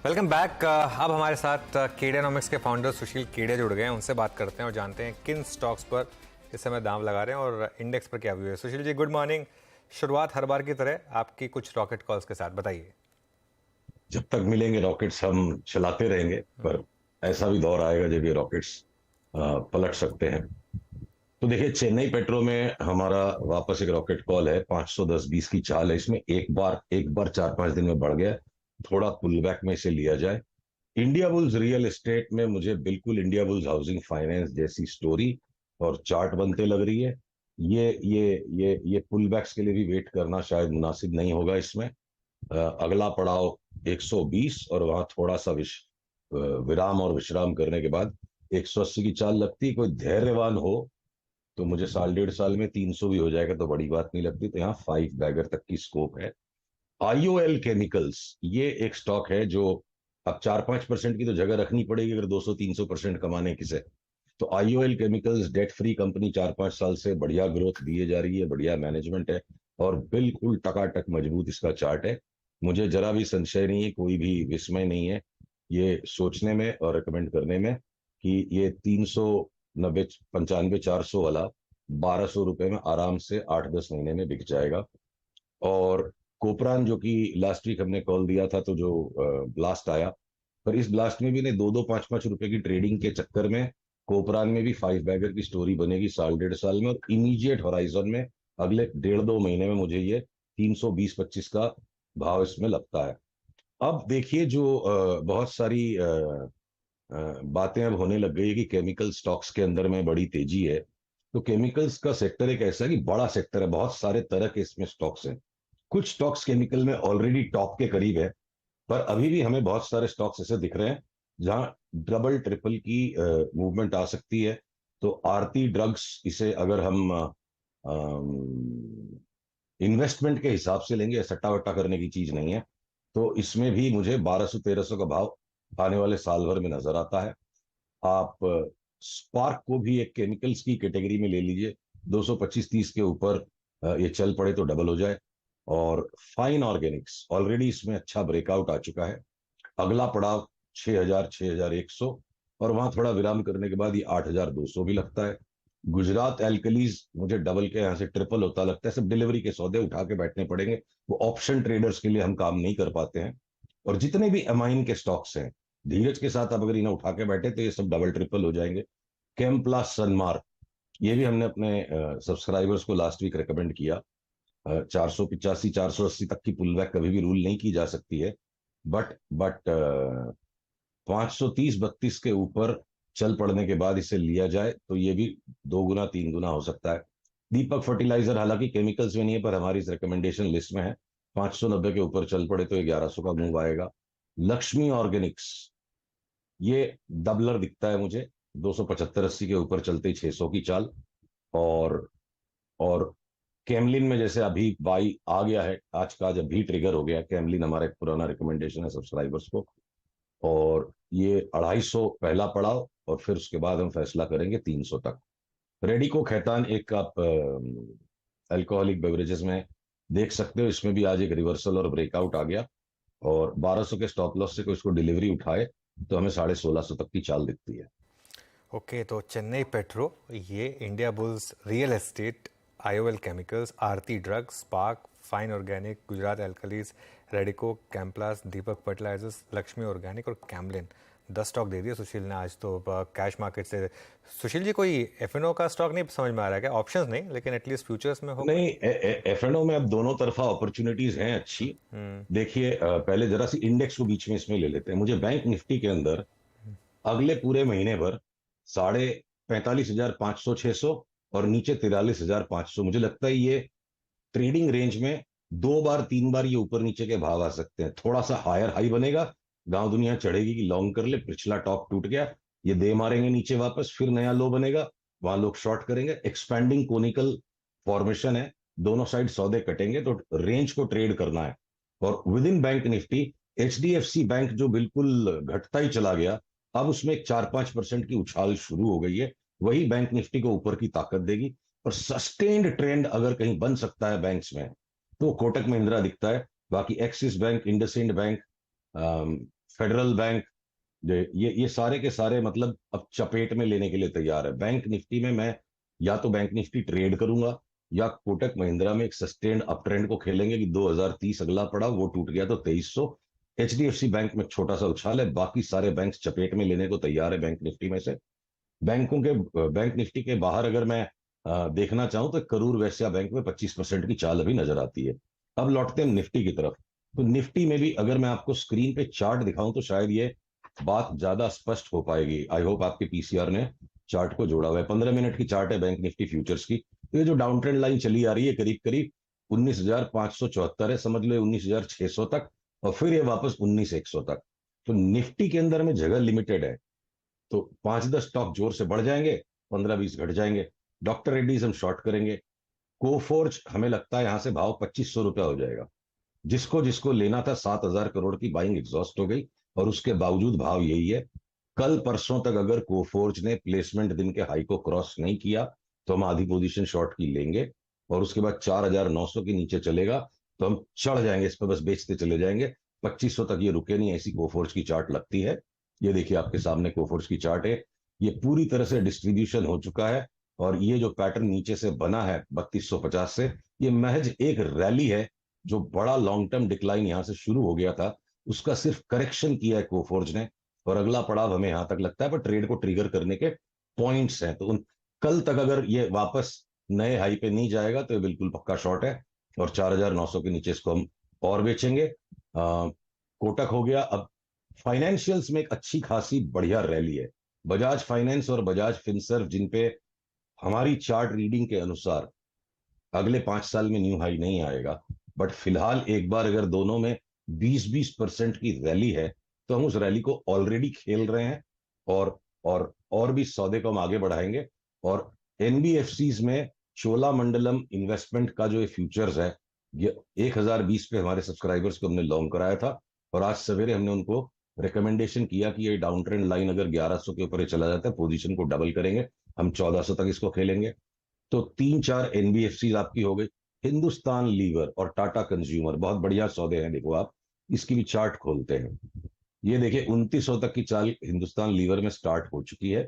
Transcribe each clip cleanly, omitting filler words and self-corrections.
Welcome back. अब हमारे साथ केडियानॉमिक्स के फाउंडर सुशील केडिया जुड़ गए हैं। उनसे बात करते हैं और जानते हैं किन स्टॉक्स पर इस समय दाम लगा रहे हैं और इंडेक्स पर क्या व्यू है। Sushil ji, good morning. शुरुआत हर बार की तरह आपकी कुछ रॉकेट कॉल्स के साथ बताइए। जब तक मिलेंगे रॉकेट्स हम चलाते रहेंगे, पर ऐसा भी दौर आएगा जब ये रॉकेट्स पलट सकते हैं। तो देखिए, चेन्नई पेट्रो में हमारा वापस एक रॉकेट कॉल है। 510-20 की चाल है इसमें। एक बार 4-5 दिन में बढ़ गया। थोड़ा पुल बैक में इसे लिया जाए। इंडिया बुल्स रियल एस्टेट में मुझे बिल्कुल इंडिया बुल्स हाउसिंग फाइनेंस जैसी स्टोरी और चार्ट बनते लग रही है। ये पुल बैक्स के लिए भी वेट करना शायद मुनासिब नहीं होगा इसमें। अगला पड़ाव 120 और वहां थोड़ा सा विराम और विश्राम करने के बाद 180 की चाल लगती। कोई धैर्यवान हो तो मुझे साल डेढ़ साल में 300 भी हो जाएगा तो बड़ी बात नहीं लगती। तो यहाँ 5 बैगर तक की स्कोप है। आईओएल केमिकल्स ये एक स्टॉक है जो अब 4-5% की तो जगह रखनी पड़ेगी अगर 200-300% कमाने किसे। तो IOL chemicals debt free company 4-5 साल से बढ़िया ग्रोथ दिए जा रही है, बढ़िया मैनेजमेंट है और बिल्कुल टकाटक मजबूत इसका चार्ट है। मुझे जरा भी संशय नहीं है, कोई भी विस्मय नहीं है ये सोचने में और रिकमेंड करने में कि ये 390 95 400 वाला 1200 रुपए में आराम से 8-10 महीने में बिक जाएगा। और कोपरान जो कि लास्ट वीक हमने कॉल दिया था, तो जो ब्लास्ट आया, पर इस ब्लास्ट में भी ने 2-2 5-5 रुपए की ट्रेडिंग के चक्कर में कोपरान में भी 5 बैगर की स्टोरी बनेगी साल डेढ़ साल में। और इमीडिएट होराइजन में अगले 1.5-2 महीने में मुझे ये 320-25 का भाव इसमें लगता है। अब देखिए, जो बहुत सारी बातें अब होने लग गई है कि केमिकल स्टॉक्स के अंदर में बड़ी तेजी है। तो केमिकल्स का सेक्टर एक ऐसा है कि बड़ा सेक्टर है, बहुत सारे तरह के इसमें स्टॉक्स हैं। कुछ स्टॉक्स केमिकल में ऑलरेडी टॉप के करीब है, पर अभी भी हमें बहुत सारे स्टॉक्स ऐसे दिख रहे हैं जहां डबल ट्रिपल की मूवमेंट आ सकती है। तो आरती ड्रग्स, इसे अगर हम इन्वेस्टमेंट के हिसाब से लेंगे, सट्टा वट्टा करने की चीज नहीं है, तो इसमें भी मुझे 1200-1300 का भाव आने वाले साल भर में नजर आता है। आप स्पार्क को भी एक केमिकल्स की कैटेगरी में ले लीजिए। 225-30 के ऊपर ये चल पड़े तो डबल हो जाए। और फाइन ऑर्गेनिक्स ऑलरेडी इसमें अच्छा ब्रेकआउट आ चुका है। अगला पड़ाव 6000 6100 और वहां थोड़ा विराम करने के बाद ये 8200 भी लगता है। गुजरात एल्कलीज मुझे डबल के यहाँ से ट्रिपल होता लगता है। सब डिलीवरी के सौदे उठा के बैठने पड़ेंगे, वो ऑप्शन ट्रेडर्स के लिए हम काम नहीं कर पाते हैं। और जितने भी अमाइन के स्टॉक्स हैं, धीरज के साथ आप अगर इन्हें उठा के बैठे तो ये सब डबल ट्रिपल हो जाएंगे। केम्प्लास सनमार्क, ये भी हमने अपने सब्सक्राइबर्स को लास्ट वीक रिकमेंड किया। 485 480 तक की पुल बैक कभी भी रूल नहीं की जा सकती है। बट 530-32 के ऊपर चल पड़ने के बाद इसे लिया जाए तो ये भी 2 गुना 3 गुना हो सकता है। दीपक फर्टिलाइजर हालांकि केमिकल्स में नहीं है, पर हमारी इस रिकमेंडेशन लिस्ट में है। 590 के ऊपर चल पड़े तो ये 1100 का मूव आएगा। लक्ष्मी ऑर्गेनिक्स, ये डबलर दिखता है मुझे। 275-80 के ऊपर चलते ही 600 की चाल। और और कैमलिन में जैसे अभी बाई आ गया है, आज का जब भी ट्रिगर हो गया। कैमलिन हमारा एक पुराना रिकमेंडेशन है सब्सक्राइबर्स को। और ये 250 पहला पड़ाव और फिर उसके बाद हम फैसला करेंगे 300 तक। रेडिको खैतान एक आप अल्कोहलिक बेवरेजेस में देख सकते हो, इसमें भी आज एक रिवर्सल और ब्रेकआउट आ गया। और 1200 के स्टॉप लॉस से कोई इसको डिलीवरी उठाए तो हमें 1650 तक की चाल दिखती है। ओके, तो चेन्नई पेट्रो, ये India Bulls real estate, IOL chemicals, Aarti drugs, spark, fine organic, Gujarat alkalies, Radico, कैम्प्लास, दीपक फर्टिलाइजर्स, लक्ष्मी ऑर्गेनिक और कैमलिन। 10 स्टॉक दे दिए सुशील ने आज तो कैश मार्केट से। सुशील जी, कोई एफएनओ का स्टॉक नहीं समझ में आ रहा है क्या? ऑप्शंस नहीं, लेकिन एटलीस्ट फ्यूचर्स में हो कोई? नहीं, एफ एंड ओ में अब दोनों तरफा अपॉर्चुनिटीज हैं अच्छी। देखिए, पहले जरा सी इंडेक्स को बीच में इसमें ले लेते हैं। मुझे बैंक निफ्टी के अंदर अगले पूरे महीने भर 45,500 600 और नीचे 43,500, मुझे लगता है ये ट्रेडिंग रेंज में 2 बार 3 बार ये ऊपर नीचे के भाव आ सकते हैं। थोड़ा सा हायर हाई बनेगा, गांव दुनिया चढ़ेगी कि लॉन्ग कर ले, पिछला टॉप टूट गया, ये दे मारेंगे नीचे वापस, फिर नया लो बनेगा, वहां लोग शॉर्ट करेंगे। एक्सपैंडिंग कोनिकल फॉर्मेशन है, दोनों साइड सौदे कटेंगे, तो रेंज को ट्रेड करना है। और with in bank Nifty, HDFC bank जो बिल्कुल घटता ही चला गया, अब उसमें एक 4-5% की उछाल शुरू हो गई है। वही बैंक निफ्टी को ऊपर की ताकत देगी। और सस्टेन्ड ट्रेंड अगर कहीं बन सकता है बैंक्स में, तो कोटक महिंद्रा दिखता है। बाकी axis bank, IndusInd bank, federal bank, ये सारे के सारे मतलब अब चपेट में लेने के लिए तैयार है। बैंक निफ्टी में मैं या तो बैंक निफ्टी ट्रेड करूंगा या कोटक महिंद्रा में एक सस्टेन्ड अप ट्रेंड को खेलेंगे कि 2030 अगला पड़ा, वो टूट गया तो 2300। एचडीएफसी बैंक में छोटा सा उछाल है, बाकी सारे बैंक चपेट में लेने को तैयार है बैंक निफ्टी में से। बैंकों के बैंक निफ्टी के बाहर अगर मैं देखना चाहूं तो करूर वैश्य बैंक में 25% की चाल अभी नजर आती है। अब लौटते हैं निफ्टी की तरफ। तो निफ्टी में भी अगर मैं आपको स्क्रीन पे चार्ट दिखाऊं तो शायद ये बात ज्यादा स्पष्ट हो पाएगी। आई होप आपके पीसीआर ने चार्ट को जोड़ा हुआ है। 15 मिनट की चार्ट है बैंक निफ्टी फ्यूचर्स की। तो ये जो डाउन ट्रेंड लाइन चली आ रही है करीब करीब 19,574 है, समझ लो 19,600 तक, और फिर ये वापस 19,100 तक। तो निफ्टी के अंदर में जगह लिमिटेड है। तो 5-10 स्टॉक जोर से बढ़ जाएंगे, 15-20 घट जाएंगे। डॉक्टर रेड्डीज हम शॉर्ट करेंगे। कोफोर्ज हमें लगता है यहां से भाव 2500 रुपया हो जाएगा। जिसको जिसको लेना था 7,000 करोड़ की बाइंग एग्जॉस्ट हो गई, और उसके बावजूद भाव यही है। कल परसों तक अगर कोफोर्ज ने प्लेसमेंट दिन के हाई को क्रॉस नहीं किया तो हम आधी पोजीशन शॉर्ट की लेंगे, और उसके बाद 4,900 के नीचे चलेगा तो हम चढ़ जाएंगे, इस पर बस बेचते चले जाएंगे। 2500 तक ये रुके नहीं, ऐसी कोफोर्ज की चार्ट लगती है। ये देखिए आपके सामने कोफोर्ज की चार्ट है। ये पूरी तरह से डिस्ट्रीब्यूशन हो चुका है, और ये जो पैटर्न नीचे से बना है 3250 से, ये महज एक रैली है। जो बड़ा लॉन्ग टर्म डिक्लाइन यहां से शुरू हो गया था उसका सिर्फ करेक्शन किया है कोफोर्ज ने, और अगला पड़ाव हमें यहां तक लगता है, पर ट्रेड को ट्रिगर करने के पॉइंट्स हैं। तो उन कल तक अगर ये वापस नए हाई पे नहीं जाएगा तो ये बिल्कुल पक्का शॉर्ट है, और 4,900 के नीचे इसको हम और बेचेंगे। कोटक हो गया। अब फाइनेंशियल्स में एक अच्छी खासी बढ़िया रैली है। बजाज फाइनेंस और बजाज फिनसर्व, जिनपे हमारी चार्ट रीडिंग के अनुसार अगले 5 साल में न्यू हाई नहीं आएगा, बट फिलहाल एक बार अगर दोनों में 20-20% की रैली है तो हम उस रैली को ऑलरेडी खेल रहे हैं, और और भी सौदे को हम आगे बढ़ाएंगे। और एनबीएफसीज में चोलामंडलम इन्वेस्टमेंट का जो फ्यूचर्स है, ये 1,020 पे हमारे सब्सक्राइबर्स को हमने लॉन्ग कराया था, और आज सवेरे हमने उनको रिकमेंडेशन किया कि ये डाउन ट्रेंड लाइन अगर 1100 के ऊपर चला जाता है पोजीशन को डबल करेंगे, हम 1400 तक इसको खेलेंगे। तो 3-4 एनबीएफसी आपकी हो गई। हिंदुस्तान लीवर और टाटा कंज्यूमर बहुत बढ़िया सौदे हैं। देखो आप इसकी भी चार्ट खोलते हैं। ये देखिए 2900 तक की चाल हिंदुस्तान लीवर में स्टार्ट हो चुकी है।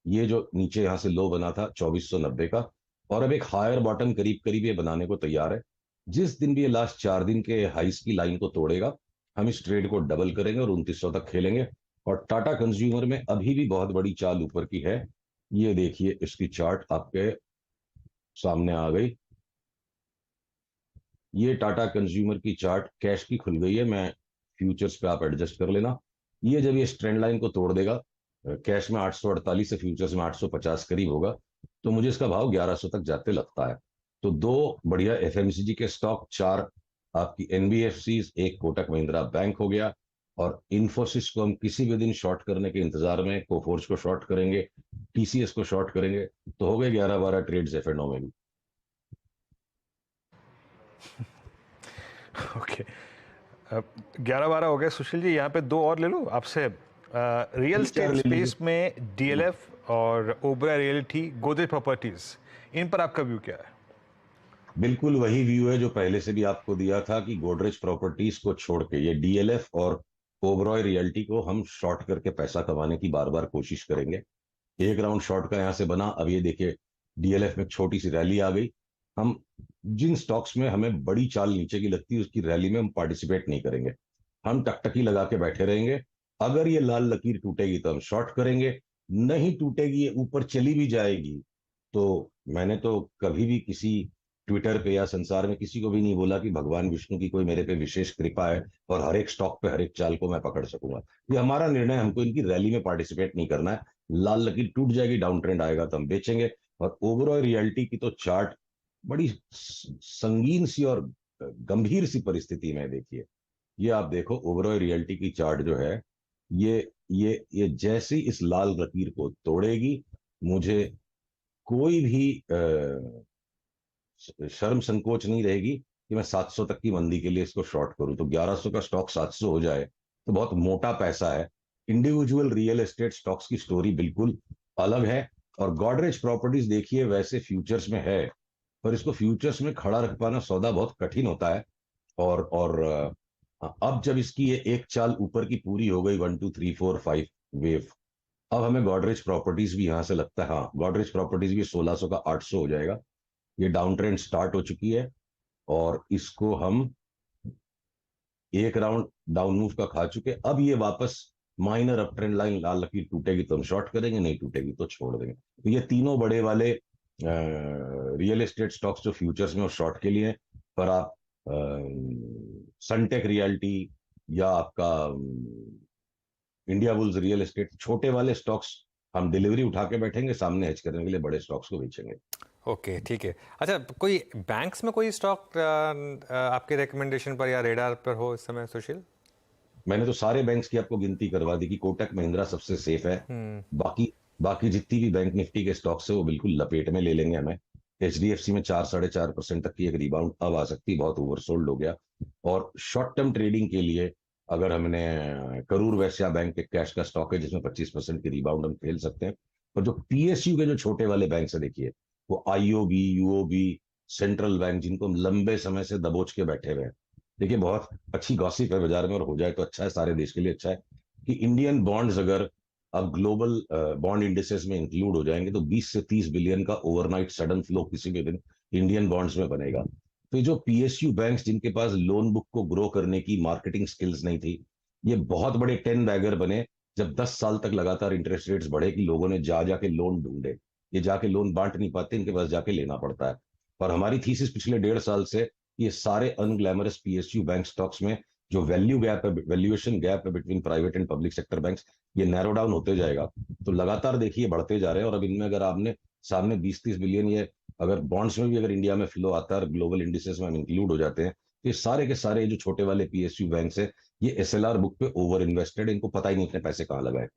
ये जो नीचे यहां से लो बना था 2490 का, और अब एक हायर बॉटम करीब करीब ये बनाने को तैयार है। जिस दिन भी ये लास्ट 4 दिन के हाइस की लाइन को तोड़ेगा हम इस ट्रेड को डबल करेंगे और 2900 तक खेलेंगे। और टाटा कंज्यूमर में अभी भी बहुत बड़ी चाल ऊपर की है। ये देखिए इसकी चार्ट आपके सामने आ गई। ये टाटा कंज्यूमर की चार्ट कैश की खुल गई है। मैं फ्यूचर्स पे आप एडजस्ट कर लेना। ये जब ये ट्रेंड लाइन को तोड़ देगा, कैश में 848 से फ्यूचर्स में 850 करीब होगा, तो मुझे इसका भाव 1100 तक जाते लगता है। तो दो बढ़िया एफएमसीजी के स्टॉक, 4 आपकी एनबीएफसी, एक कोटक महिंद्रा बैंक हो गया, और इन्फोसिस को हम किसी भी दिन शॉर्ट करने के इंतजार में, कोफोर्ज को शॉर्ट करेंगे, टीसीएस को शॉर्ट करेंगे, तो हो गए 11-12 ट्रेड्स एफ एंड ओ में भी। ओके, 11-12 हो गए सुशील जी। यहाँ पे दो और ले लूँ आपसे। रियल 3-4 स्टेट ले लीजिए। स्पेस में डीएलएफ और ओबरा रियल्टी, गोदरेज प्रॉपर्टीज, इन पर आपका व्यू क्या है? बिल्कुल वही व्यू है जो पहले से भी आपको दिया था कि गोदरेज प्रॉपर्टीज को छोड़ के ये डीएलएफ और ओबरॉय रियल्टी को हम शॉर्ट करके पैसा कमाने की बार बार कोशिश करेंगे। एक राउंड शॉर्ट का यहां से बना। अब ये देखिए डीएलएफ में छोटी सी रैली आ गई। हम जिन स्टॉक्स में हमें बड़ी चाल नीचे की लगती है उसकी रैली में हम पार्टिसिपेट नहीं करेंगे। हम टकटकी लगा के बैठे रहेंगे। अगर ये लाल लकीर टूटेगी तो हम शॉर्ट करेंगे, नहीं टूटेगी, ये ऊपर चली भी जाएगी तो मैंने तो कभी भी किसी ट्विटर पे या संसार में किसी को भी नहीं बोला कि भगवान विष्णु की कोई मेरे पे विशेष कृपा है और हर एक स्टॉक पे हर एक चाल को मैं पकड़ सकूंगा। ये हमारा निर्णय, हमको इनकी रैली में पार्टिसिपेट नहीं करना है। लाल लकीर टूट जाएगी, डाउन ट्रेंड आएगा तो हम बेचेंगे। और ओवरऑल रियलिटी की तो चार्ट बड़ी संगीन सी और गंभीर सी परिस्थिति में है। देखिए ये आप देखो ओवरऑल रियलिटी की चार्ट जो है, ये जैसी इस लाल लकीर को तोड़ेगी, मुझे कोई भी शर्म संकोच नहीं रहेगी कि मैं 700 तक की मंदी के लिए इसको शॉर्ट करूं। तो 1100 का स्टॉक 700 हो जाए तो बहुत मोटा पैसा है। इंडिविजुअल रियल एस्टेट स्टॉक्स की स्टोरी बिल्कुल अलग है। और गॉडरेज प्रॉपर्टीज देखिए वैसे फ्यूचर्स में है, पर इसको फ्यूचर्स में खड़ा रख पाना सौदा बहुत कठिन होता है। और हाँ, अब जब इसकी ये एक चाल ऊपर की पूरी हो गई, 1 2 3 4 5 वेव, अब हमें गॉडरेज प्रॉपर्टीज भी यहाँ से लगता है, हाँ गॉडरेज प्रॉपर्टीज भी 1600 का 800 हो जाएगा। ये डाउन ट्रेंड स्टार्ट हो चुकी है और इसको हम एक राउंड डाउन मूव का खा चुके। अब ये वापस माइनर अप ट्रेंड लाइन, लाल लकीर टूटेगी तो हम शॉर्ट करेंगे, नहीं टूटेगी तो छोड़ देंगे। तो ये तीनों बड़े वाले रियल एस्टेट स्टॉक्स जो फ्यूचर्स में और शॉर्ट के लिए हैं। पर आप सनटेक रियल्टी या आपका इंडिया बुल्स रियल एस्टेट, छोटे वाले स्टॉक्स हम डिलीवरी उठा के बैठेंगे, सामने हेज करने के लिए बड़े स्टॉक्स को बेचेंगे। ओके, ठीक है। अच्छा, कोई बैंक्स में कोई स्टॉक आपके रिकमेंडेशन पर या रेडार पर हो इस समय, सुशील? मैंने तो सारे बैंक्स की आपको गिनती करवा दी कि कोटक महिंद्रा सबसे सेफ है। बाकी बाकी जितनी भी बैंक निफ्टी के स्टॉक्स है वो बिल्कुल लपेट में ले लेंगे हमें। एचडीएफसी में 4 साढ़े 4% तक की एक रिबाउंड अब आ सकती है, बहुत ओवरसोल्ड हो गया। और शॉर्ट टर्म ट्रेडिंग के लिए अगर हमने करूर वैश्य बैंक के कैश का स्टॉक है जिसमें 25% की रिबाउंड हम खेल सकते हैं। और जो पीएसयू के जो छोटे वाले बैंक है देखिए, वो आईओबी, यूओबी, सेंट्रल बैंक, जिनको हम लंबे समय से दबोच के बैठे हुए हैं। देखिए बहुत अच्छी गॉसिप है बाजार में, और हो जाए तो अच्छा है, सारे देश के लिए अच्छा है कि इंडियन बॉन्ड्स अगर अब ग्लोबल बॉन्ड इंडिसेस में इंक्लूड हो जाएंगे तो 20 से 30 बिलियन का ओवरनाइट सडन फ्लो किसी भी दिन इंडियन बॉन्ड्स में बनेगा। तो ये जो पीएसयू बैंक्स जिनके पास लोन बुक को ग्रो करने की मार्केटिंग स्किल्स नहीं थी, ये बहुत बड़े टेन बैगर बने जब 10 साल तक लगातार इंटरेस्ट रेट्स बढ़े कि लोगों ने जा जाके लोन ढूंढे। ये जाके लोन बांट नहीं पाते, इनके पास जाके लेना पड़ता है। और हमारी थीसिस पिछले 1.5 साल से ये सारे अनग्लैमरस पीएसयू बैंक स्टॉक्स में जो वैल्यू गैप है, वैल्यूएशन गैप है between private and public sector banks, ये नैरो डाउन होते जाएगा। तो लगातार देखिए बढ़ते जा रहे हैं। और अब इनमें अगर आपने सामने 20-30 बिलियन ये अगर बॉन्ड्स में भी अगर इंडिया में फ्लो आता है और ग्लोबल इंडिसेस में हम इंक्लूड हो जाते हैं, तो ये सारे के सारे जो छोटे वाले पीएसयू बैंक है, ये एसएलआर बुक पे ओवर इन्वेस्टेड, इनको पता ही नहीं अपने पैसे कहाँ लगाए,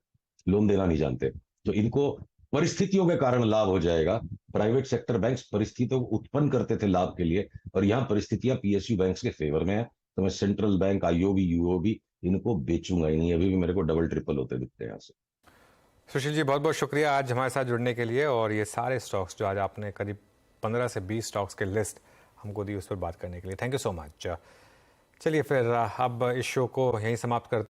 लोन देना नहीं जानते। तो इनको परिस्थितियों के कारण लाभ हो जाएगा। प्राइवेट सेक्टर बैंक्स परिस्थितियों को उत्पन्न करते थे लाभ के लिए, और यहाँ परिस्थितियां पीएसयू बैंक्स के फेवर में है। तो मैं सेंट्रल बैंक, आईओबी, यूओबी, इनको बेचूंगा ही नहीं। अभी भी मेरे को डबल ट्रिपल होते दिखते हैं यहाँ से। सुशील जी, बहुत बहुत शुक्रिया आज हमारे साथ जुड़ने के लिए, और ये सारे स्टॉक्स जो आज आपने करीब 15 से 20 स्टॉक्स के लिस्ट हमको दी, उस पर बात करने के लिए थैंक यू सो मच। चलिए फिर अब इस शो को यहीं समाप्त करते